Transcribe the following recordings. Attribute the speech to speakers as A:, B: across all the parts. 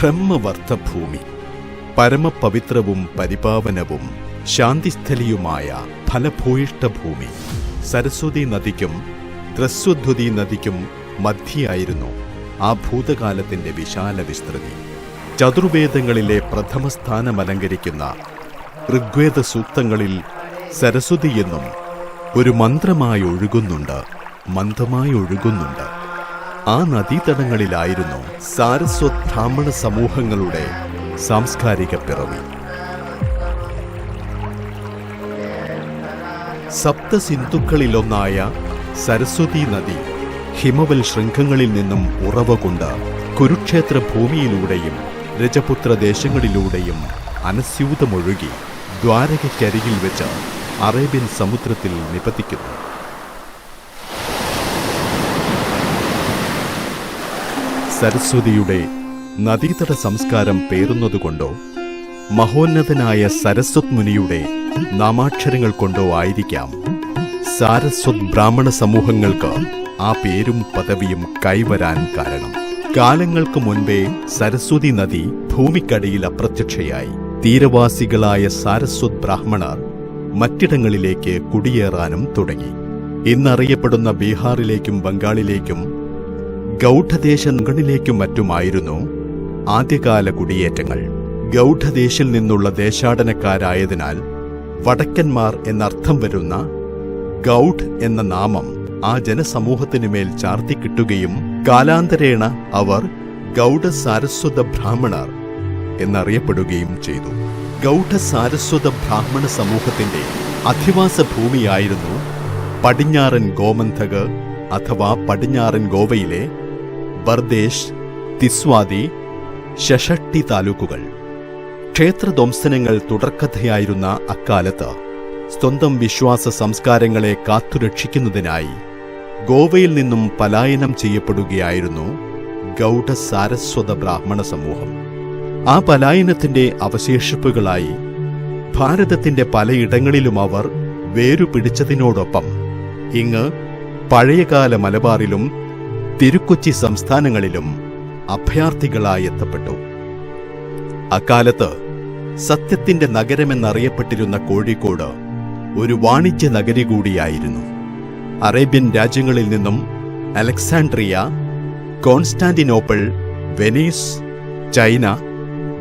A: ബ്രഹ്മവർദ്ധഭൂമി, പരമപവിത്രവും പരിപാവനവും ശാന്തിസ്ഥലിയുമായ ഫലഭൂയിഷ്ഠഭൂമി. സരസ്വതി നദിക്കും ദ്രസ്വദ്വതി നദിക്കും മധ്യയായിരുന്നു ആ ഭൂതകാലത്തിന്റെ വിശാല വിസ്തൃതി. ചതുർവേദങ്ങളിലെ പ്രഥമ സ്ഥാനമലങ്കരിക്കുന്ന ഋഗ്വേദ സൂക്തങ്ങളിൽ സരസ്വതി എന്നും ഒരു മന്ത്രമായി ഒഴുകുന്നുണ്ട്, മന്ദമായി ഒഴുകുന്നുണ്ട്. ആ നദീതടങ്ങളിലായിരുന്നു സാരസ്വത് ബ്രാഹ്മണ സമൂഹങ്ങളുടെ സാംസ്കാരിക പിറവി. സപ്തസിന്ധുക്കളിലൊന്നായ സരസ്വതി നദി ഹിമവൽ ശൃംഖങ്ങളിൽ നിന്നും ഉറവ കൊണ്ട് കുരുക്ഷേത്ര ഭൂമിയിലൂടെയും രജപുത്ര ദേശങ്ങളിലൂടെയും അനസ്യൂതമൊഴുകി ദ്വാരകയ്ക്കരികിൽ വെച്ച് അറേബ്യൻ സമുദ്രത്തിൽ നിപതിക്കുന്നു. സരസ്വതിയുടെ നദീതട സംസ്കാരം പേറുന്നതുകൊണ്ടോ മഹോന്നതനായ സരസ്വത് മുനിയുടെ നാമാക്ഷരങ്ങൾ കൊണ്ടോ ആയിരിക്കാം സാരസ്വത് ബ്രാഹ്മണ സമൂഹങ്ങൾക്ക് ആ പേരും പദവിയും കൈവരാൻ കാരണം. കാലങ്ങൾക്ക് മുൻപേ സരസ്വതി നദി ഭൂമിക്കടിയിൽ അപ്രത്യക്ഷയായി. തീരവാസികളായ സാരസ്വത് ബ്രാഹ്മണർ മറ്റിടങ്ങളിലേക്ക് കുടിയേറാനും തുടങ്ങി. ഇന്നറിയപ്പെടുന്ന ബീഹാറിലേക്കും ബംഗാളിലേക്കും ഗൗഡദേശങ്ങളിലേക്കും മറ്റുമായിരുന്നു ആദ്യകാല കുടിയേറ്റങ്ങൾ. ഗൗഡദേശിൽ നിന്നുള്ള ദേശാടനക്കാരായതിനാൽ വടക്കന്മാർ എന്നർത്ഥം വരുന്ന ഗൗഡ് എന്ന നാമം ആ ജനസമൂഹത്തിനുമേൽ ചാർത്തിക്കിട്ടുകയും കാലാന്തരേണ അവർ ഗൗഡ സാരസ്വത ബ്രാഹ്മണർ എന്നറിയപ്പെടുകയും ചെയ്തു. ഗൗഡ സാരസ്വത ബ്രാഹ്മണ സമൂഹത്തിന്റെ അധിവാസ ഭൂമിയായിരുന്നു പടിഞ്ഞാറൻ ഗോമന്തക് അഥവാ പടിഞ്ഞാറൻ ഗോവയിലെ ബർദേശ്, തിസ്വാതി, ശഷട്ടി താലൂക്കുകൾ. ക്ഷേത്രധ്വംസനങ്ങൾ തുടർക്കഥയായിരുന്ന അക്കാലത്ത് സ്വന്തം വിശ്വാസ സംസ്കാരങ്ങളെ കാത്തുരക്ഷിക്കുന്നതിനായി ഗോവയിൽ നിന്നും പലായനം ചെയ്യപ്പെടുകയായിരുന്നു ഗൗഡ സാരസ്വത ബ്രാഹ്മണ സമൂഹം. ആ പലായനത്തിന്റെ അവശേഷിപ്പുകളായി ഭാരതത്തിന്റെ പലയിടങ്ങളിലും അവർ വേരുപിടിച്ചതിനോടൊപ്പം ഇങ്ങ് പഴയകാല മലബാറിലും തിരുക്കൊച്ചി സംസ്ഥാനങ്ങളിലും അഭയാർത്ഥികളായി എത്തപ്പെട്ടു. അക്കാലത്ത് സത്യത്തിന്റെ നഗരമെന്നറിയപ്പെട്ടിരുന്ന കോഴിക്കോട് ഒരു വാണിജ്യ നഗരി കൂടിയായിരുന്നു. അറേബ്യൻ രാജ്യങ്ങളിൽ നിന്നും Alexandria, Constantinople, Venice, China,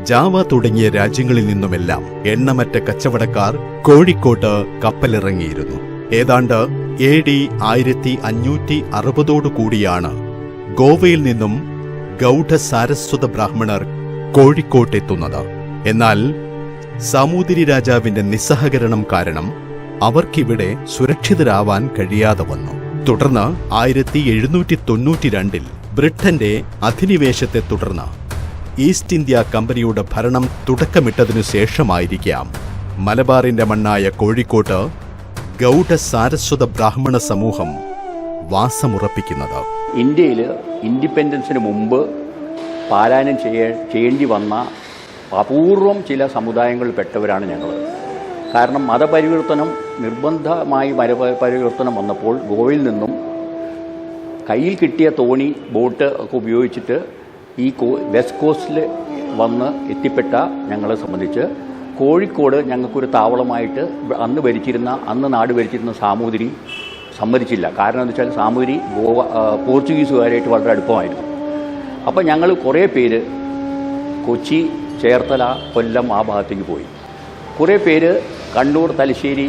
A: Java തുടങ്ങിയ രാജ്യങ്ങളിൽ നിന്നുമെല്ലാം എണ്ണമറ്റ കച്ചവടക്കാർ കോഴിക്കോട്ട് കപ്പലിറങ്ങിയിരുന്നു. ഏതാണ്ട് AD 1560 കൂടിയാണ് ഗോവയിൽ നിന്നും ഗൗഡ സാരസ്വത ബ്രാഹ്മണർ കോഴിക്കോട്ടെത്തുന്നത്. എന്നാൽ സാമൂതിരി രാജാവിന്റെ നിസ്സഹകരണം കാരണം അവർക്കിവിടെ സുരക്ഷിതരാവാൻ കഴിയാതെ വന്നു. തുടർന്ന് 1792 ബ്രിട്ടന്റെ അധിനിവേശത്തെ തുടർന്ന് ഈസ്റ്റ് ഇന്ത്യ കമ്പനിയുടെ ഭരണം തുടക്കമിട്ടതിനു ശേഷമായിരിക്കാം മലബാറിന്റെ മണ്ണായ കോഴിക്കോട്ട് ഗൗഡ സാരസ്വത ബ്രാഹ്മണ സമൂഹം വാസമുറപ്പിക്കുന്നത്.
B: ഇന്ത്യയിൽ ഇൻഡിപെൻഡൻസിന് മുമ്പ് പാലായനം ചെയ്യേണ്ടി വന്ന അപൂർവം ചില സമുദായങ്ങളിൽപ്പെട്ടവരാണ് ഞങ്ങൾ. കാരണം മതപരിവർത്തനം നിർബന്ധമായി മതപരിവർത്തനം വന്നപ്പോൾ ഗോവയിൽ നിന്നും കയ്യിൽ കിട്ടിയ തോണി, ബോട്ട് ഒക്കെ ഉപയോഗിച്ചിട്ട് ഈ വെസ്റ്റ് കോസ്റ്റിൽ വന്ന് എത്തിപ്പെട്ട ഞങ്ങളെ സംബന്ധിച്ച് കോഴിക്കോട് ഞങ്ങൾക്കൊരു താവളമായിട്ട് അന്ന് നാട് ഭരിച്ചിരുന്ന സാമൂതിരി സമ്മതിച്ചില്ല. കാരണം എന്താ വെച്ചാൽ സാമൂതിരി പോർച്ചുഗീസുകാരായിട്ട് വളരെ അടുപ്പമായിരുന്നു. അപ്പോൾ ഞങ്ങൾ കുറേ പേര് കൊച്ചി, ചേർത്തല, കൊല്ലം ആ ഭാഗത്തേക്ക് പോയി. കുറേ പേര് കണ്ണൂർ, തലശ്ശേരി,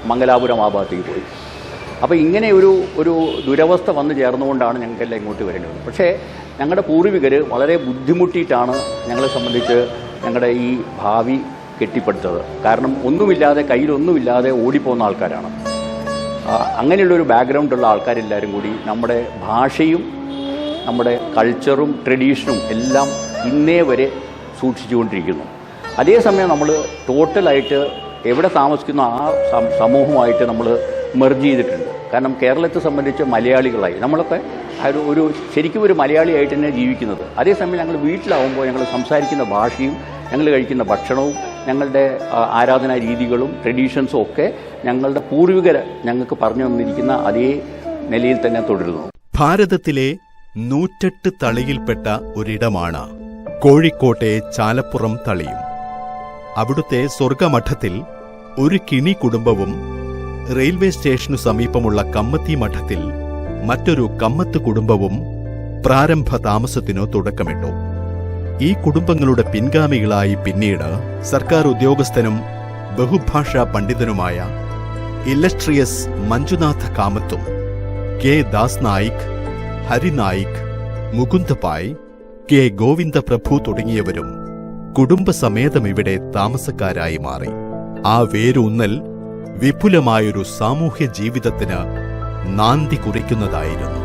B: മംഗലാപുരം ആ ഭാഗത്തേക്ക് പോയി. അപ്പോൾ ഇങ്ങനെ ഒരു ദുരവസ്ഥ വന്നു ചേർന്നുകൊണ്ടാണ് ഞങ്ങൾക്കെല്ലാം ഇങ്ങോട്ട് വരേണ്ടത്. പക്ഷേ ഞങ്ങളുടെ പൂർവികർ വളരെ ബുദ്ധിമുട്ടിയിട്ടാണ് ഞങ്ങളെ സംബന്ധിച്ച് ഞങ്ങളുടെ ഈ ഭാവി കെട്ടിപ്പടുത്തത്. കാരണം ഒന്നുമില്ലാതെ, കയ്യിലൊന്നുമില്ലാതെ ഓടിപ്പോകുന്ന ആൾക്കാരാണ്. അങ്ങനെയുള്ളൊരു ബാക്ക്ഗ്രൗണ്ടുള്ള ആൾക്കാരെല്ലാവരും കൂടി നമ്മുടെ ഭാഷയും നമ്മുടെ കൾച്ചറും ട്രഡീഷനും എല്ലാം ഇന്നേ വരെ സൂക്ഷിച്ചുകൊണ്ടിരിക്കുന്നു. അതേസമയം നമ്മൾ ടോട്ടലായിട്ട് എവിടെ താമസിക്കുന്ന ആ സമൂഹമായിട്ട് നമ്മൾ മെർജ് ചെയ്തിട്ടുണ്ട്. കാരണം കേരളത്തെ സംബന്ധിച്ച് മലയാളികളായി നമ്മളൊക്കെ ശരിക്കും ഒരു മലയാളിയായിട്ട് തന്നെ ജീവിക്കുന്നത്. അതേസമയം ഞങ്ങൾ വീട്ടിലാവുമ്പോൾ ഞങ്ങൾ സംസാരിക്കുന്ന ഭാഷയും ഞങ്ങൾ കഴിക്കുന്ന ഭക്ഷണവും ഞങ്ങളുടെ ആരാധനാ രീതികളും ട്രഡീഷൻസും ഒക്കെ ഞങ്ങളുടെ പൂർവികർ ഞങ്ങൾക്ക് പറഞ്ഞു തന്നിരിക്കുന്ന അതേ നിലയിൽ തന്നെ തുടരുന്നു.
A: ഭാരതത്തിലെ 108 തളിയിൽപ്പെട്ട ഒരിടമാണ് കോഴിക്കോട്ടെ ചാലപ്പുറം തളിയും. അവിടുത്തെ സ്വർഗമഠത്തിൽ ഒരു കിണി കുടുംബവും റെയിൽവേ സ്റ്റേഷനു സമീപമുള്ള കമ്മത്തി മഠത്തിൽ മറ്റൊരു കമ്മത്ത് കുടുംബവും പ്രാരംഭ താമസത്തിനു തുടക്കമിട്ടു. ഈ കുടുംബങ്ങളുടെ പിൻഗാമികളായി പിന്നീട് സർക്കാർ ഉദ്യോഗസ്ഥനും ബഹുഭാഷാ പണ്ഡിതനുമായ ഇല്ലസ്ട്രിയസ് മഞ്ജുനാഥ കാമത്തും കെ ദാസ് നായിക്, ഹരിനായിക്, മുകുന്ദപായ്, കെ ഗോവിന്ദപ്രഭു തുടങ്ങിയവരും കുടുംബസമേതം ഇവിടെ താമസക്കാരായി മാറി. ആ വേരൂന്നൽ വിപുലമായൊരു സാമൂഹ്യ ജീവിതത്തിന് നാന്ദി കുറിക്കുന്നതായിരുന്നു.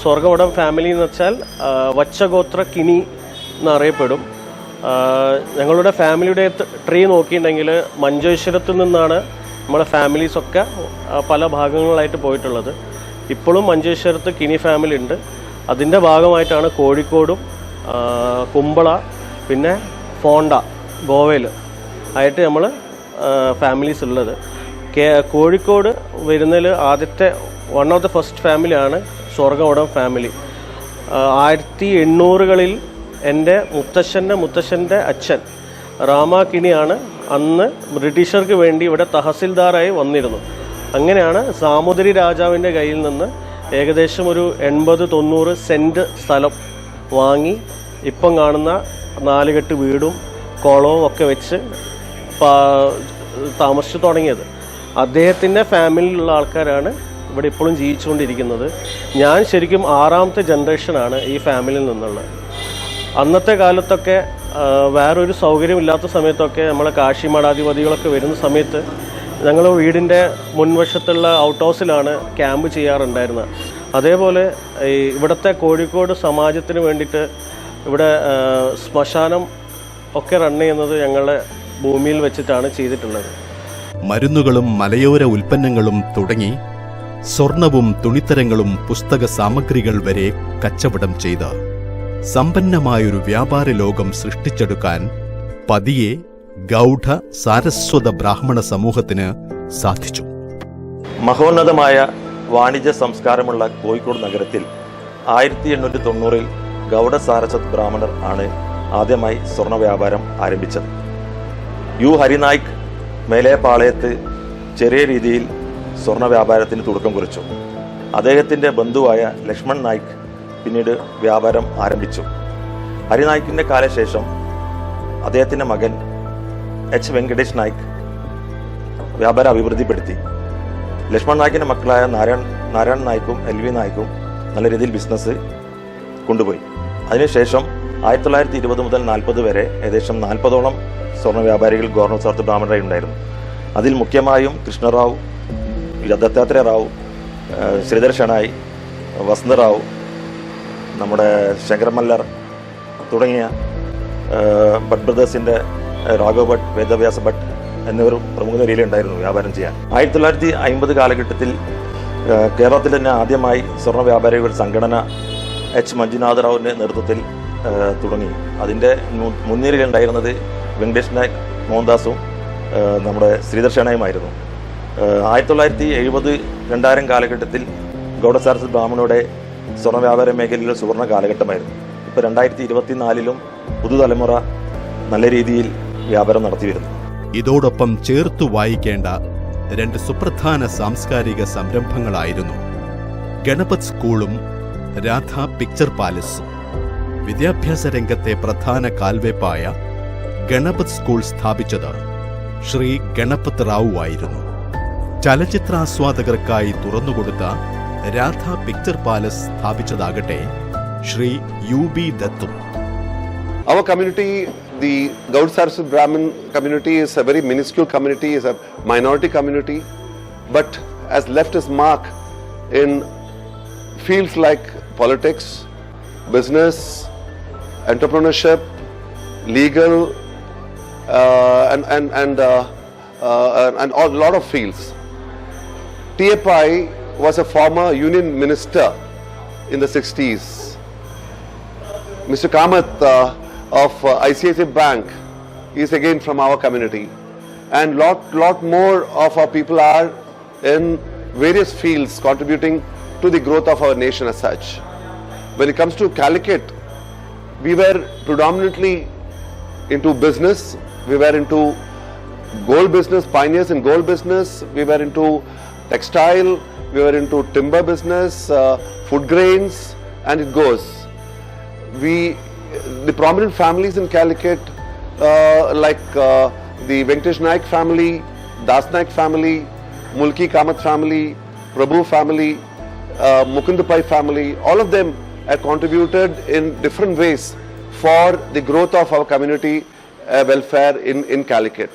C: സ്വർഗവടം ഫാമിലി എന്ന് വെച്ചാൽ വച്ചഗോത്ര കിണി എന്നറിയപ്പെടും. ഞങ്ങളുടെ ഫാമിലിയുടെ ട്രീ നോക്കിയിട്ടുണ്ടെങ്കിൽ മഞ്ചേശ്വരത്തിൽ നിന്നാണ് നമ്മുടെ ഫാമിലീസൊക്കെ പല ഭാഗങ്ങളായിട്ട് പോയിട്ടുള്ളത്. ഇപ്പോഴും മഞ്ചേശ്വരത്ത് കിണി ഫാമിലി ഉണ്ട്. അതിൻ്റെ ഭാഗമായിട്ടാണ് കോഴിക്കോടും കുമ്പള പിന്നെ ഫോണ്ട ഗോവയിൽ ആയിട്ട് നമ്മൾ ഫാമിലീസ് ഉള്ളത്. കോഴിക്കോട് വരുന്നതിൽ ആദ്യത്തെ വൺ ഓഫ് ദ ഫസ്റ്റ് ഫാമിലിയാണ് സ്വർഗവടം ഫാമിലി. 1800-കളിൽ എൻ്റെ മുത്തശ്ശൻ്റെ അച്ഛൻ രാമാകിണിയാണ് അന്ന് ബ്രിട്ടീഷർക്ക് വേണ്ടി ഇവിടെ തഹസിൽദാറായി വന്നിരുന്നു. അങ്ങനെയാണ് സാമൂതിരി രാജാവിൻ്റെ കയ്യിൽ നിന്ന് ഏകദേശം ഒരു 80-90 സെൻറ്റ് സ്ഥലം വാങ്ങി ഇപ്പം കാണുന്ന 4 കെട്ട് വീടും കുളവും ഒക്കെ വെച്ച് താമസിച്ചു തുടങ്ങിയത്. അദ്ദേഹത്തിൻ്റെ ഫാമിലിയിലുള്ള ആൾക്കാരാണ് ഇവിടെ ഇപ്പോഴും ജീവിച്ചുകൊണ്ടിരിക്കുന്നത്. ഞാൻ ശരിക്കും 6ാമത്തെ ജനറേഷനാണ് ഈ ഫാമിലിയിൽ നിന്നുള്ളത്. അന്നത്തെ കാലത്തൊക്കെ വേറൊരു സൗകര്യമില്ലാത്ത സമയത്തൊക്കെ നമ്മളെ കാശി മഠാധിപതികളൊക്കെ വരുന്ന സമയത്ത് ഞങ്ങൾ വീടിൻ്റെ മുൻവശത്തുള്ള ഔട്ട് ഹൗസിലാണ് ക്യാമ്പ് ചെയ്യാറുണ്ടായിരുന്നത്. അതേപോലെ ഇവിടുത്തെ കോഴിക്കോട് സമാജത്തിന് വേണ്ടിയിട്ട് ഇവിടെ ശ്മശാനം ഒക്കെ റൺ ചെയ്യുന്നത് ഞങ്ങളുടെ ഭൂമിയിൽ വെച്ചിട്ടാണ് ചെയ്തിട്ടുള്ളത്.
A: മരുന്നുകളും മലയോര ഉൽപ്പന്നങ്ങളും തുടങ്ങി സ്വർണവും തുണിത്തരങ്ങളും പുസ്തക സാമഗ്രികൾ വരെ കച്ചവടം ചെയ്ത് സമ്പന്നമായൊരു വ്യാപാര ലോകം സൃഷ്ടിച്ചെടുക്കാൻ പതിയെ ഗൗഡ സാരസ്വത ബ്രാഹ്മണ സമൂഹത്തിന് സാധിച്ചു.
D: മഹോന്നതമായ വാണിജ്യ സംസ്കാരമുള്ള കോഴിക്കോട് നഗരത്തിൽ 1890-ൽ ഗൗഡ സാരസ്വത് ബ്രാഹ്മണർ ആണ് ആദ്യമായി സ്വർണ്ണ വ്യാപാരം ആരംഭിച്ചത്. യു ഹരിനായിക് മേലേപ്പാളയത്ത് ചെറിയ രീതിയിൽ സ്വർണ്ണ വ്യാപാരത്തിന് തുടക്കം കുറിച്ചു. അദ്ദേഹത്തിൻ്റെ ബന്ധുവായ ലക്ഷ്മൺ നായിക് പിന്നീട് വ്യാപാരം ആരംഭിച്ചു. ഹരിനായിക്കിൻ്റെ കാലശേഷം അദ്ദേഹത്തിൻ്റെ മകൻ എച്ച് വെങ്കടേഷ് നായിക് വ്യാപാരം അഭിവൃദ്ധിപ്പെടുത്തി. ലക്ഷ്മൺ നായിക്കിൻ്റെ മക്കളായ നാരായൺ നായിക്കും എൽ വി നായിക്കും നല്ല രീതിയിൽ ബിസിനസ് കൊണ്ടുപോയി. അതിനുശേഷം 1920 മുതൽ 40 വരെ ഏകദേശം 40ഓളം സ്വർണ്ണ വ്യാപാരികൾ ഗവർണർ സാർത്ത് ബ്രാഹ്മണരായി ഉണ്ടായിരുന്നു. അതിൽ മുഖ്യമായും കൃഷ്ണറാവു, ദത്താത്രേയ റാവു, ശ്രീധർ ഷണായി, വസന്തറാവു, നമ്മുടെ ശങ്കരമല്ലർ തുടങ്ങിയ ഭട്ട് ബ്രദേഴ്സിൻ്റെ രാഘവ് ഭട്ട്, വേദവ്യാസ ഭട്ട് എന്നിവർ പ്രമുഖ നിലയിലുണ്ടായിരുന്നു വ്യാപാരം ചെയ്യാൻ. 1950 കാലഘട്ടത്തിൽ കേരളത്തിൽ തന്നെ ആദ്യമായി സ്വർണ്ണ വ്യാപാരികളുടെ സംഘടന എച്ച് മഞ്ജുനാഥ റാവുവിൻ്റെ നേതൃത്വത്തിൽ തുടങ്ങി. അതിൻ്റെ മുൻനിരയിലുണ്ടായിരുന്നത് വെങ്കടേഷ് നായക്, മോഹൻദാസും നമ്മുടെ ശ്രീധർ ഷണയുമായിരുന്നു. 1970-2000 കാലഘട്ടത്തിൽ ഗൗഡ സാരസ്വത് ബ്രാഹ്മണയുടെ സ്വർണ്ണ വ്യാപാര മേഖലയിലെ സുവർണ്ണ കാലഘട്ടമായിരുന്നു. ഇപ്പോൾ 2024-ലും പുതുതലമുറ നല്ല രീതിയിൽ വ്യാപാരം നടത്തി വരുന്നു.
A: ഇതോടൊപ്പം ചേർത്തു വായിക്കേണ്ട 2 സുപ്രധാന സാംസ്കാരിക സംരംഭങ്ങളായിരുന്നു ഗണപത് സ്കൂളും രാധ പിക്ചർ പാലസും. വിദ്യാഭ്യാസ രംഗത്തെ പ്രധാന കാൽവെപ്പായ ഗണപത് സ്കൂൾ സ്ഥാപിച്ചത് ശ്രീ ഗണപത് റാവു ആയിരുന്നു. ചലച്ചിത്രാസ്വാദകർക്കായി തുറന്നുകൊടുത്ത രാധ പിക്ചർ പാലസ് സ്ഥാപിച്ചതാകട്ടെ ശ്രീ UB ദത്തും.
E: Our community, the Gauda Saraswat Brahmin community, is a very minuscule community, is a minority community, but has left its mark in fields like politics, business, entrepreneurship, legal, and a lot of fields. T.A. Pai was a former union minister in the 60s. Mr. Kamath of ICICI Bank is again from our community, and lot more of our people are in various fields contributing to the growth of our nation as such. When it comes to Calicut, we were predominantly into business. We were into gold business, pioneers in gold business. We were into textile. We were into timber business, food grains, and it goes. The prominent families in Calicut, like the Venkatesh Naik family, Das Naik family, Mulki Kamath family, Prabhu family, Mukundapai family, all of them have contributed in different ways for the growth of our community welfare in Calicut.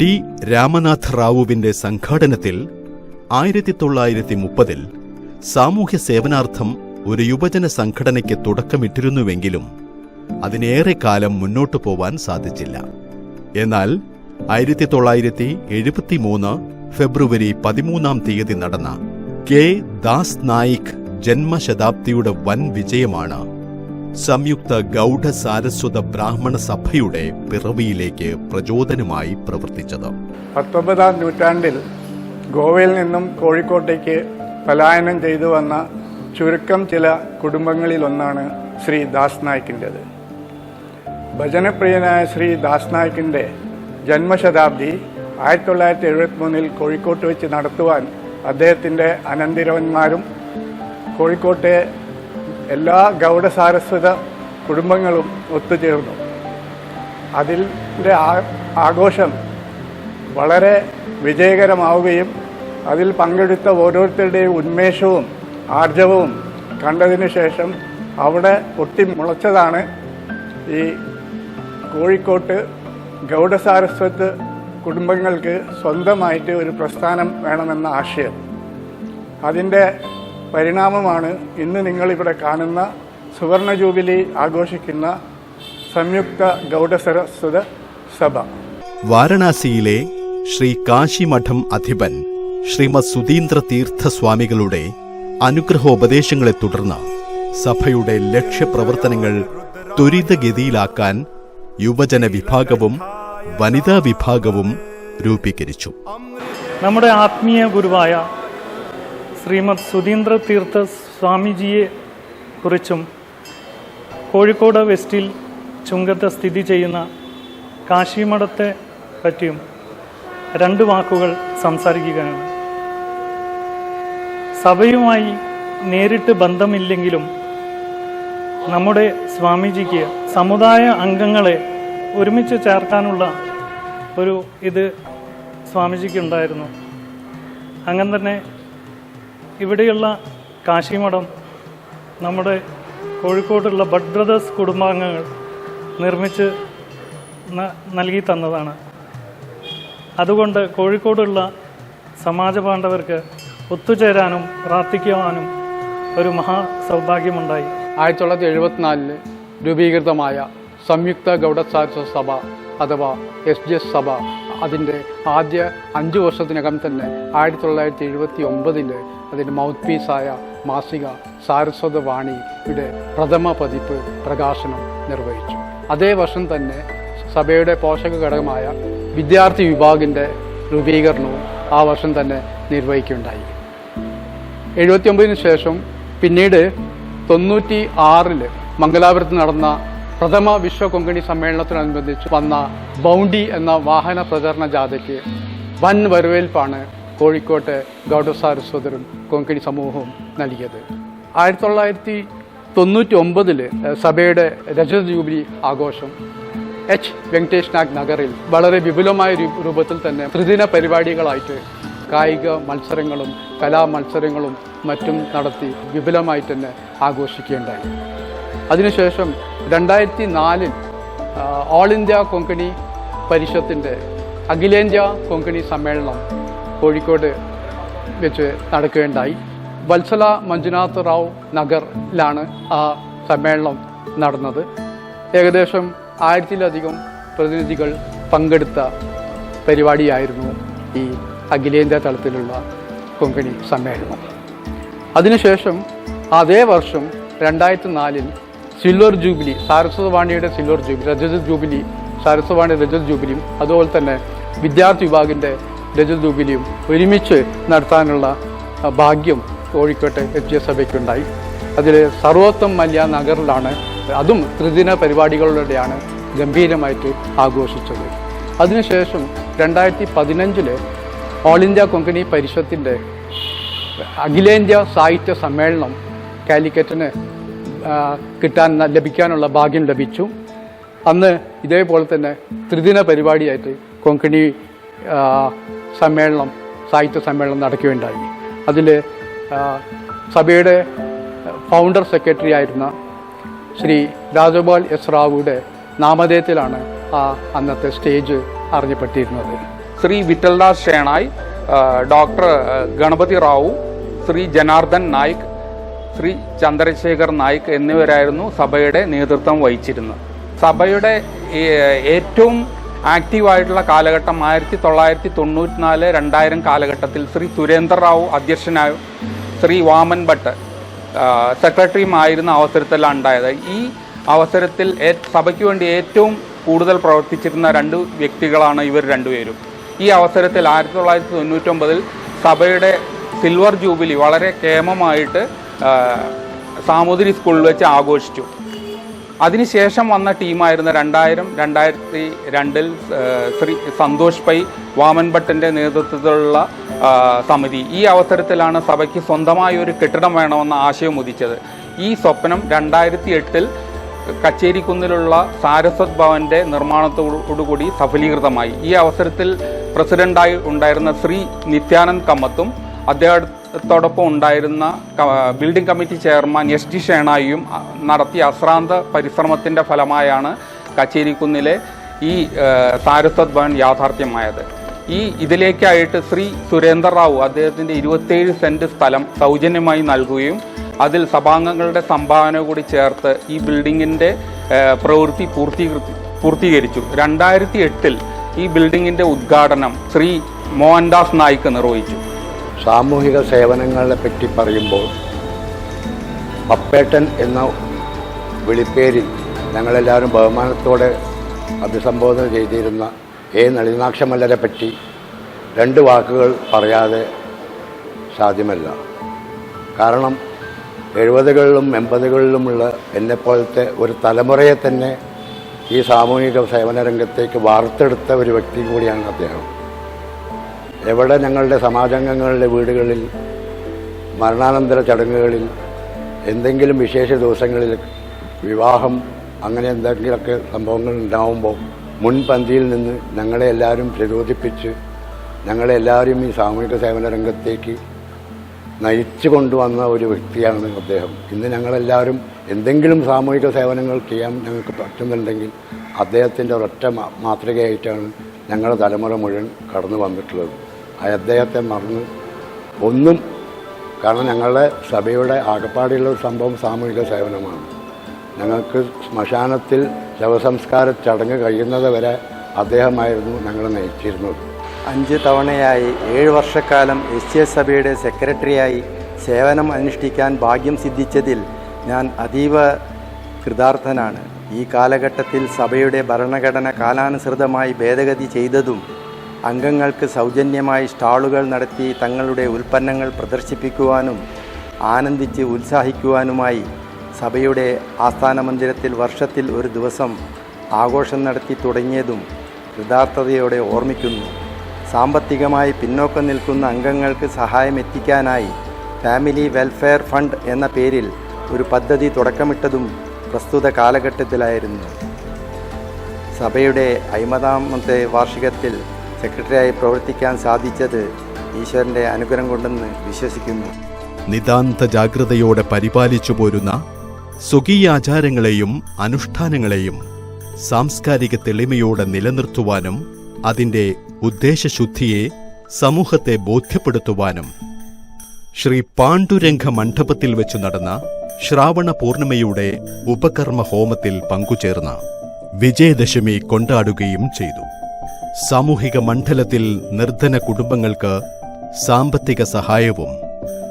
A: D Ramanath റാവുവിന്റെ സംഘാടനത്തിൽ 1930 സാമൂഹ്യ സേവനാർത്ഥം ഒരു യുവജന സംഘടനയ്ക്ക് തുടക്കമിട്ടിരുന്നുവെങ്കിലും അതിനേറെ കാലം മുന്നോട്ടു പോവാൻ സാധിച്ചില്ല. എന്നാൽ 1973 ഫെബ്രുവരി 13 നടന്ന കെ ദാസ് നായിക് ജന്മശതാബ്ദിയുടെ വൻ വിജയമാണ് സംയുക്ത ഗൗഡ സാരസ്വത ബ്രാഹ്മണ സഭയുടെ പിറവിയിലേക്ക് പ്രചോദനമായി പ്രവർത്തിച്ചത്.
F: 19-ാം നൂറ്റാണ്ടിൽ ഗോവയിൽ നിന്നും കോഴിക്കോട്ടേക്ക് പലായനം ചെയ്തു വന്ന ചുരുക്കം ചില കുടുംബങ്ങളിലൊന്നാണ് ശ്രീ ദാസ് നായിക്കിൻ്റെത്. ഭജനപ്രിയനായ ശ്രീ ദാസ് നായിക്കിൻ്റെ ജന്മശതാബ്ദി 1973 കോഴിക്കോട്ട് വെച്ച് നടത്തുവാൻ അദ്ദേഹത്തിൻ്റെ അനന്തിരവന്മാരും കോഴിക്കോട്ടെ എല്ലാ ഗൗഡ സാരസ്വത കുടുംബങ്ങളും ഒത്തുചേർന്നു. അതിൻ്റെ ആഘോഷം വളരെ വിജയകരമാവുകയും അതിൽ പങ്കെടുത്ത ഓരോരുത്തരുടെയും ഉന്മേഷവും ആർജവവും കണ്ടതിന് ശേഷം അവിടെ പൊട്ടിമുളച്ചതാണ് ഈ കോഴിക്കോട്ട് ഗൗഡ സാരസ്വത് കുടുംബങ്ങൾക്ക് സ്വന്തമായിട്ട് ഒരു പ്രസ്ഥാനം വേണമെന്ന ആശയം. അതിൻ്റെ പരിണാമമാണ് ഇന്ന് നിങ്ങളിവിടെ കാണുന്ന സുവർണ ജൂബിലി ആഘോഷിക്കുന്ന സംയുക്ത ഗൗഡ സാരസ്വത സഭ.
A: വാരണാസിയിലെ ശ്രീ കാശിമഠം അധിപൻ ശ്രീമദ് സുധീന്ദ്ര തീർത്ഥ സ്വാമികളുടെ അനുഗ്രഹോപദേശങ്ങളെ തുടർന്ന് സഭയുടെ ലക്ഷ്യപ്രവർത്തനങ്ങൾ ത്വരിതഗതിയിലാക്കാൻ യുവജന വിഭാഗവും വനിതാ വിഭാഗവും രൂപീകരിച്ചു.
G: നമ്മുടെ ആത്മീയ ഗുരുവായ ശ്രീമദ് സുധീന്ദ്ര തീർത്ഥ സ്വാമിജിയെ കുറിച്ചും കോഴിക്കോട് വെസ്റ്റിൽ ചുങ്കത്ത് സ്ഥിതി ചെയ്യുന്ന കാശിമഠത്തെ പറ്റിയും 2 വാക്കുകൾ സംസാരിക്കുകയാണ്. സഭയുമായി നേരിട്ട് ബന്ധമില്ലെങ്കിലും നമ്മുടെ സ്വാമിജിക്ക് സമുദായ അംഗങ്ങളെ ഒരുമിച്ച് ചേർക്കാനുള്ള ഒരു ഇത് സ്വാമിജിക്കുണ്ടായിരുന്നു. അങ്ങനെ തന്നെ ഇവിടെയുള്ള കാശിമഠം നമ്മുടെ കോഴിക്കോട്ടുള്ള ബഡ് ബ്രദേഴ്സ് കുടുംബാംഗങ്ങൾ നിർമ്മിച്ച് നൽകി തന്നതാണ്. അതുകൊണ്ട് കോഴിക്കോടുള്ള സമാജബാന്ധവർക്ക് ഒത്തുചേരാനും പ്രാർത്ഥിക്കുവാനും ഒരു മഹാ സൗഭാഗ്യമുണ്ടായി.
H: 1974 രൂപീകൃതമായ സംയുക്ത ഗൗഡ സാരസ്വത സഭ അഥവാ SGS സഭ അതിൻ്റെ ആദ്യ 5 വർഷത്തിനകം തന്നെ 1979 അതിൻ്റെ മൗത്ത് പീസായ മാസിക സാരസ്വത വാണിയുടെ പ്രഥമ പതിപ്പ് പ്രകാശനം നിർവഹിച്ചു. അതേ വർഷം തന്നെ സഭയുടെ പോഷക ഘടകമായ വിദ്യാർത്ഥി വിഭാഗിൻ്റെ രൂപീകരണവും ആ വർഷം തന്നെ നിർവഹിക്കുകയുണ്ടായി. 79 ശേഷം പിന്നീട് 96 മംഗലാപുരത്ത് നടന്ന പ്രഥമ വിശ്വ കൊങ്കണി സമ്മേളനത്തോടനുബന്ധിച്ച് വന്ന ബൗണ്ടി എന്ന വാഹന പ്രചരണ ജാഥയ്ക്ക് വൻ വരവേൽപ്പാണ് കോഴിക്കോട്ടെ ഗൗഡ സാരസ്വതരും കൊങ്കണി സമൂഹവും നൽകിയത്. 1999 സഭയുടെ രജത ജൂബിലി ആഘോഷം വെങ്കടേഷ് നാഗ് നഗറിൽ വളരെ വിപുലമായ രൂപത്തിൽ തന്നെ ത്രിദിന പരിപാടികളായിട്ട് കായിക മത്സരങ്ങളും കലാമത്സരങ്ങളും മറ്റും നടത്തി വിപുലമായി തന്നെ ആഘോഷിക്കുകയുണ്ടായി. അതിനുശേഷം 2004 ഓൾ ഇന്ത്യ കൊങ്കണി പരിഷത്തിൻ്റെ അഖിലേന്ത്യാ കൊങ്കണി സമ്മേളനം കോഴിക്കോട് വെച്ച് നടക്കുകയുണ്ടായി. വത്സല മഞ്ജുനാഥ് റാവു നഗറിലാണ് ആ സമ്മേളനം നടന്നത്. ഏകദേശം 1000-ലധികം പ്രതിനിധികൾ പങ്കെടുത്ത പരിപാടിയായിരുന്നു ഈ അഖിലേന്ത്യാ തലത്തിലുള്ള കൊങ്കണി സമ്മേളനം. അതിനുശേഷം അതേ വർഷം 2004 സിൽവർ ജൂബിലി സാരസ്വതവാണിയുടെ സിൽവർ ജൂബിലി രജത ജൂബിലി സാരസ്വതവാണിയുടെ രജത ജൂബിലിയും അതുപോലെ തന്നെ വിദ്യാർത്ഥി വിഭാഗിൻ്റെ രജത ജൂബിലിയും ഒരുമിച്ച് നടത്താനുള്ള ഭാഗ്യം കോഴിക്കോട്ടെ എത്തിയ സഭയ്ക്കുണ്ടായി. അതിൽ സർവോത്തം മല്യ നഗറിലാണ്, അതും ത്രിദിന പരിപാടികളിലൂടെയാണ് ഗംഭീരമായിട്ട് ആഘോഷിച്ചത്. അതിനുശേഷം 2015 ഓൾ ഇന്ത്യ കൊങ്കണി പരിഷത്തിൻ്റെ അഖിലേന്ത്യാ സാഹിത്യ സമ്മേളനം കാലിക്കറ്റിന് ലഭിക്കാനുള്ള ഭാഗ്യം ലഭിച്ചു. അന്ന് ഇതേപോലെ തന്നെ ത്രിദിന പരിപാടിയായിട്ട് കൊങ്കണി സാഹിത്യ സമ്മേളനം നടക്കുകയുണ്ടായി. അതിൽ സഭയുടെ ഫൗണ്ടർ സെക്രട്ടറി ആയിരുന്ന ശ്രീ രാജഗോപാൽ എസ് റാവുയുടെ നാമധേയത്തിലാണ് അന്നത്തെ സ്റ്റേജ് അറിഞ്ഞപ്പെട്ടിരുന്നത്.
I: ശ്രീ വിട്ടൽദാസ് ഷേണായ്, ഡോക്ടർ ഗണപതി റാവു, ശ്രീ ജനാർദ്ദൻ നായിക്, ശ്രീ ചന്ദ്രശേഖർ നായിക് എന്നിവരായിരുന്നു സഭയുടെ നേതൃത്വം വഹിച്ചിരുന്നത്. സഭയുടെ ഏറ്റവും ആക്റ്റീവായിട്ടുള്ള കാലഘട്ടം 1994-2000 കാലഘട്ടത്തിൽ ശ്രീ സുരേന്ദ്ര റാവു അധ്യക്ഷനായും ശ്രീ വാമൻ ഭട്ട് സെക്രട്ടറിയുമായിരുന്ന അവസരത്തിലാണ് ഉണ്ടായത്. ഈ അവസരത്തിൽ സഭയ്ക്ക് വേണ്ടി ഏറ്റവും കൂടുതൽ പ്രവർത്തിച്ചിരുന്ന 2 വ്യക്തികളാണ് ഇവർ രണ്ടുപേരും. ഈ അവസരത്തിൽ 1999 സഭയുടെ സിൽവർ ജൂബിലി വളരെ കേമമായിട്ട് സാമൂതിരി സ്കൂളിൽ വെച്ച് ആഘോഷിച്ചു. അതിനുശേഷം വന്ന ടീമായിരുന്ന 2000-2002 ശ്രീ സന്തോഷ് പൈ, വാമൻ ഭട്ടിൻ്റെ നേതൃത്വത്തിലുള്ള സമിതി. ഈ അവസരത്തിലാണ് സഭയ്ക്ക് സ്വന്തമായ ഒരു കെട്ടിടം വേണമെന്ന ആശയം ഉദിച്ചത്. ഈ സ്വപ്നം 2008 കച്ചേരിക്കുന്നിലുള്ള സാരസ്വത് ഭവൻ്റെ നിർമ്മാണത്തോടുകൂടി സഫലീകൃതമായി. ഈ അവസരത്തിൽ പ്രസിഡന്റായി ഉണ്ടായിരുന്ന ശ്രീ നിത്യാനന്ദ് കമ്മത്തും അദ്ദേഹത്തോടൊപ്പം ഉണ്ടായിരുന്ന building committee chairman S D ഷേണായിയും നടത്തിയ അശ്രാന്ത പരിശ്രമത്തിൻ്റെ ഫലമായാണ് കച്ചേരിക്കുന്നിലെ ഈ സാരസ്വത് ഭവൻ യാഥാർത്ഥ്യമായത്. ഇതിലേക്കായിട്ട് ശ്രീ സുരേന്ദ്ര റാവു അദ്ദേഹത്തിൻ്റെ 27 സെൻറ്റ് സ്ഥലം സൗജന്യമായി നൽകുകയും അതിൽ സഭാംഗങ്ങളുടെ സംഭാവന കൂടി ചേർത്ത് ഈ ബിൽഡിങ്ങിൻ്റെ പ്രവൃത്തി പൂർത്തീകരിച്ചു. 2008 ഈ ബിൽഡിങ്ങിൻ്റെ ഉദ്ഘാടനം ശ്രീ മോഹൻദാസ് നായിക് നിർവഹിച്ചു.
J: സാമൂഹിക സേവനങ്ങളെ പറ്റി പറയുമ്പോൾ പപ്പേട്ടൻ എന്ന വിളിപ്പേരിൽ ഞങ്ങളെല്ലാവരും ബഹുമാനത്തോടെ അഭിസംബോധന ചെയ്തിരുന്ന നളിനാക്ഷമല്ലരെ പറ്റി 2 വാക്കുകൾ പറയാതെ സാധ്യമല്ല. കാരണം 70കളിലും 80കളിലുമുള്ള എന്നെപ്പോലത്തെ ഒരു തലമുറയെ തന്നെ ഈ സാമൂഹിക സേവന രംഗത്തേക്ക് വാർത്തെടുത്ത ഒരു വ്യക്തി കൂടിയാണ് അദ്ദേഹം. എവിടെ ഞങ്ങളുടെ സമാജാംഗങ്ങളുടെ വീടുകളിൽ മരണാനന്തര ചടങ്ങുകളിൽ എന്തെങ്കിലും വിശേഷ ദിവസങ്ങളിൽ വിവാഹം അങ്ങനെ എന്തെങ്കിലുമൊക്കെ സംഭവങ്ങൾ ഉണ്ടാവുമ്പോൾ മുൻപന്തിയിൽ നിന്ന് ഞങ്ങളെ എല്ലാവരും പ്രചോദിപ്പിച്ച് ഞങ്ങളെല്ലാവരും ഈ സാമൂഹിക സേവന രംഗത്തേക്ക് നയിച്ചു കൊണ്ടുവന്ന ഒരു വ്യക്തിയാണ് അദ്ദേഹം. ഇന്ന് ഞങ്ങളെല്ലാവരും എന്തെങ്കിലും സാമൂഹിക സേവനങ്ങൾ ചെയ്യാൻ ഞങ്ങൾക്ക് പറ്റുന്നുണ്ടെങ്കിൽ അദ്ദേഹത്തിൻ്റെ ഒരൊറ്റ മാതൃകയായിട്ടാണ് ഞങ്ങളുടെ തലമുറ മുഴുവൻ കടന്നു വന്നിട്ടുള്ളത്. അദ്ദേഹത്തെ മറന്ന് ഒന്നും, കാരണം ഞങ്ങളുടെ സഭയുടെ ആകപ്പാടിയുള്ള ഒരു സംഭവം സാമൂഹിക സേവനമാണ്. ഞങ്ങൾക്ക് ശ്മശാനത്തിൽ ശവസംസ്കാര ചടങ്ങ് കഴിയുന്നത് വരെ അദ്ദേഹമായിരുന്നു ഞങ്ങളെ നയിച്ചിരുന്നത്.
K: 5 തവണയായി 7 വർഷക്കാലം എസ് സഭയുടെ സെക്രട്ടറിയായി സേവനം അനുഷ്ഠിക്കാൻ ഭാഗ്യം സിദ്ധിച്ചതിൽ ഞാൻ അതീവ കൃതാർത്ഥനാണ്. ഈ കാലഘട്ടത്തിൽ സഭയുടെ ഭരണഘടന കാലാനുസൃതമായി ഭേദഗതി ചെയ്തതും അംഗങ്ങൾക്ക് സൗജന്യമായി സ്റ്റാളുകൾ നടത്തി തങ്ങളുടെ ഉൽപ്പന്നങ്ങൾ പ്രദർശിപ്പിക്കുവാനും ആനന്ദിച്ച് ഉത്സാഹിക്കുവാനുമായി സഭയുടെ ആസ്ഥാന മന്ദിരത്തിൽ വർഷത്തിൽ ഒരു ദിവസം ആഘോഷം നടത്തി തുടങ്ങിയതും കൃതാർത്ഥതയോടെ ഓർമ്മിക്കുന്നു. സാമ്പത്തികമായി പിന്നോക്കം നിൽക്കുന്ന അംഗങ്ങൾക്ക് സഹായം എത്തിക്കാനായി ഫാമിലി വെൽഫെയർ ഫണ്ട് എന്ന പേരിൽ ഒരു പദ്ധതി തുടക്കമിട്ടതും പ്രസ്തുത കാലഘട്ടത്തിലായിരുന്നു. സഭയുടെ 50ാമത്തെ വാർഷികത്തിൽ സെക്രട്ടറിയായി പ്രവർത്തിക്കാൻ സാധിച്ചത് ഈശ്വരൻ്റെ അനുഗ്രഹം കൊണ്ടെന്ന് വിശ്വസിക്കുന്നു.
A: നിതാന്ത ജാഗ്രതയോടെ പരിപാലിച്ചു പോരുന്ന സ്വകീയാചാരങ്ങളെയും അനുഷ്ഠാനങ്ങളെയും സാംസ്കാരിക തെളിമയോടെ നിലനിർത്തുവാനും അതിൻ്റെ ഉദ്ദേശശുദ്ധിയെ സമൂഹത്തെ ബോധ്യപ്പെടുത്തുവാനും ശ്രീ പാണ്ഡുരംഗ മണ്ഡപത്തിൽ വെച്ചു നടന്ന ശ്രാവണ പൂർണിമയുടെ ഉപകർമ്മ ഹോമത്തിൽ പങ്കുചേർന്ന വിജയദശമി കൊണ്ടാടുകയും ചെയ്തു. സാമൂഹിക മണ്ഡലത്തിൽ നിർധന കുടുംബങ്ങൾക്ക് സാമ്പത്തിക സഹായവും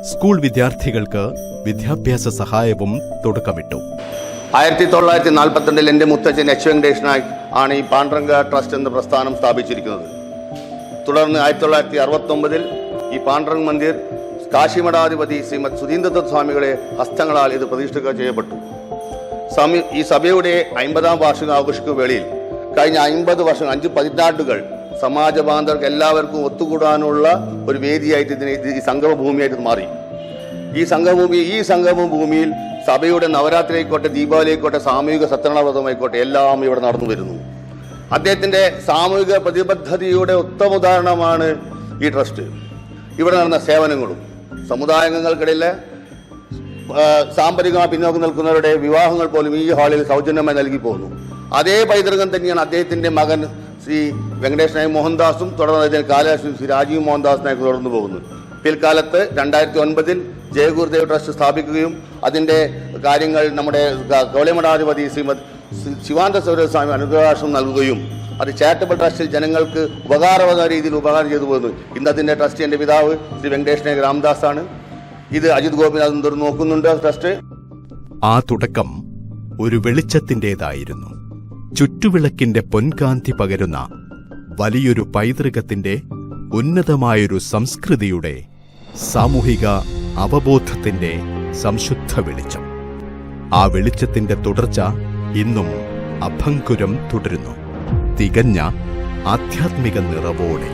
A: സ്കൂൾ വിദ്യാർത്ഥികൾക്ക് വിദ്യാഭ്യാസ സഹായവും തുടക്കമിട്ടു.
L: 1942 എൻ്റെ മുത്തച്ഛൻ എച്ച് വെങ്കടേഷ് നായിക് ആണ് ഈ പാണ്ഡുരംഗ ട്രസ്റ്റ് എന്ന പ്രസ്ഥാനം സ്ഥാപിച്ചിരിക്കുന്നത്. തുടർന്ന് 1969 ഈ പാണ്ഡുരംഗ് മന്ദിർ കാശിമഠാധിപതി ശ്രീമദ് സുധീന്ദ്രദത്ത് സ്വാമികളെ ഹസ്തങ്ങളാൽ ഇത് പ്രതിഷ്ഠിക്കുക ചെയ്യപ്പെട്ടു. ഈ സഭയുടെ 50ാം വാർഷിക ആഘോഷിക്കുന്ന വേളയിൽ കഴിഞ്ഞ 50 വർഷം 5 പതിറ്റാണ്ടുകൾ സമാജബാന്ധവർക്ക് എല്ലാവർക്കും ഒത്തുകൂടാനുള്ള ഒരു വേദിയായിട്ട് ഈ സംഗമഭൂമിയായിട്ട് മാറി. ഈ സംഗമഭൂമിയിൽ സഭയുടെ നവരാത്രി ആയിക്കോട്ടെ, ദീപാവലി ആയിക്കോട്ടെ, സാമൂഹിക സത്യനാളവ്രതമായിക്കോട്ടെ എല്ലാം ഇവിടെ നടന്നു വരുന്നു. അദ്ദേഹത്തിൻ്റെ സാമൂഹിക പ്രതിബദ്ധതയുടെ ഉത്തമ ഉദാഹരണമാണ് ഈ ട്രസ്റ്റ്. ഇവിടെ നടന്ന സേവനങ്ങളും സമുദായാംഗങ്ങൾക്കിടയിലെ സാമ്പത്തികമായി പിന്നോക്കം നിൽക്കുന്നവരുടെ വിവാഹങ്ങൾ പോലും ഈ ഹാളിൽ സൗജന്യമായി നൽകി പോകുന്നു. അതേ പൈതൃകം തന്നെയാണ് അദ്ദേഹത്തിൻ്റെ മകൻ ശ്രീ വെങ്കടേഷ് നായക് മോഹൻദാസും തുടർന്ന് കാലശ്രീ ശ്രീ രാജീവ് മോഹൻദാസ് നായക് തുടർന്നു പോകുന്നു. പിൽക്കാലത്ത് 2009 ജയഗുരുദേവ് ട്രസ്റ്റ് സ്ഥാപിക്കുകയും അതിൻ്റെ കാര്യങ്ങൾ നമ്മുടെ ഗൗളിമഠാധിപതി ശ്രീമദ് ശിവാനന്ദ സരസ്വതി സ്വാമി അനുഗ്രഹാശം നൽകുകയും അത് ചാരിറ്റബിൾ ട്രസ്റ്റിൽ ജനങ്ങൾക്ക് ഉപകാരപ്രദമായ രീതിയിൽ ഉപകാരം ചെയ്തു പോകുന്നു. ഇന്ന് അതിൻ്റെ ട്രസ്റ്റ് എൻ്റെ പിതാവ് ശ്രീ വെങ്കടേഷ് നായക് രാംദാസ് ആണ്. ഇത് അജിത് ഗോപിനാഥൻ നോക്കുന്നുണ്ട് ട്രസ്റ്റ്.
A: ആ തുടക്കം ഒരു വെളിച്ചത്തിൻ്റെതായിരുന്നു. ചുറ്റുവിളക്കിന്റെ പൊൻകാന്തി പകരുന്ന വലിയൊരു പൈതൃകത്തിന്റെ ഉന്നതമായൊരു സംസ്കൃതിയുടെ സാമൂഹിക അവബോധത്തിന്റെ സംശുദ്ധ വെളിച്ചം. ആ വെളിച്ചത്തിന്റെ തുടർച്ച ഇന്നും അഭംഗുരം തുടരുന്നു, തികഞ്ഞ ആധ്യാത്മിക നിറവോടെ.